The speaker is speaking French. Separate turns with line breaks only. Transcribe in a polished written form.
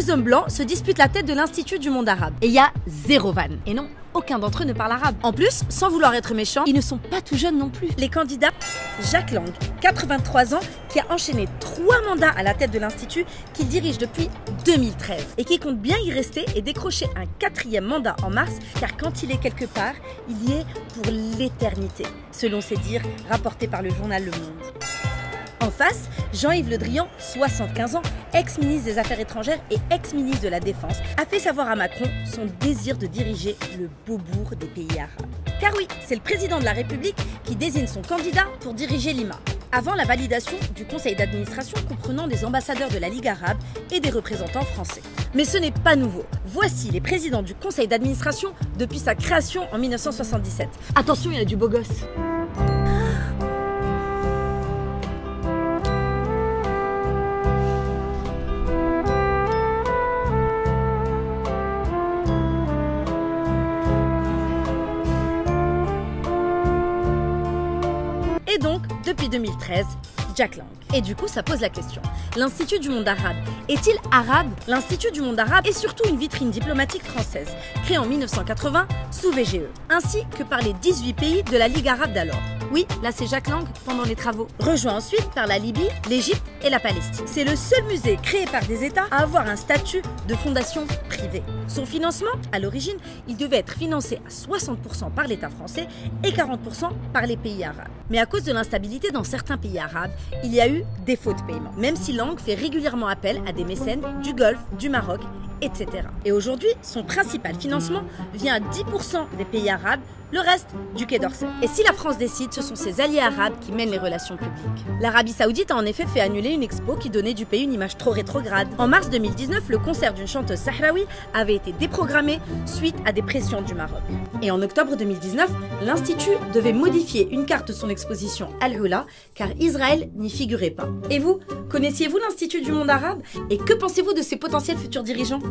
deux hommes blancs se disputent la tête de l'Institut du monde arabe. Et il y a zéro vanne. Et non, aucun d'entre eux ne parle arabe. En plus, sans vouloir être méchant, ils ne sont pas tout jeunes non plus. Les candidats, Jack Lang, 83 ans, qui a enchaîné 3 mandats à la tête de l'Institut, qu'il dirige depuis 2013 et qui compte bien y rester et décrocher un 4e mandat en mars, car quand il est quelque part, il y est pour l'éternité, selon ses dires rapportés par le journal Le Monde. En face, Jean-Yves Le Drian, 75 ans, ex-ministre des Affaires étrangères et ex-ministre de la Défense, a fait savoir à Macron son désir de diriger le Beaubourg des pays arabes. Car oui, c'est le président de la République qui désigne son candidat pour diriger l'IMA, avant la validation du conseil d'administration comprenant des ambassadeurs de la Ligue arabe et des représentants français. Mais ce n'est pas nouveau. Voici les présidents du conseil d'administration depuis sa création en 1977. Attention, il y a du beau gosse. Et donc, depuis 2013, Jack Lang. Et du coup, ça pose la question. L'Institut du monde arabe est-il arabe? L'Institut du monde arabe est surtout une vitrine diplomatique française, créée en 1980 sous VGE, ainsi que par les 18 pays de la Ligue arabe d'alors. Oui, là c'est Jack Lang pendant les travaux. Rejoint ensuite par la Libye, l'Égypte et la Palestine. C'est le seul musée créé par des États à avoir un statut de fondation privée. Son financement, à l'origine, il devait être financé à 60% par l'État français et 40% par les pays arabes. Mais à cause de l'instabilité dans certains pays arabes, il y a eu défaut de paiement, même si Lang fait régulièrement appel à des mécènes du Golfe, du Maroc, etc. Et aujourd'hui, son principal financement vient à 10% des pays arabes, le reste du Quai d'Orsay. Et si la France décide, ce sont ses alliés arabes qui mènent les relations publiques. L'Arabie Saoudite a en effet fait annuler une expo qui donnait du pays une image trop rétrograde. En mars 2019, le concert d'une chanteuse sahraoui avait été déprogrammé suite à des pressions du Maroc. Et en octobre 2019, l'Institut devait modifier une carte de son exposition Al-Hula, car Israël n'y figurait pas. Et vous, connaissiez-vous l'Institut du monde arabe? Et que pensez-vous de ses potentiels futurs dirigeants?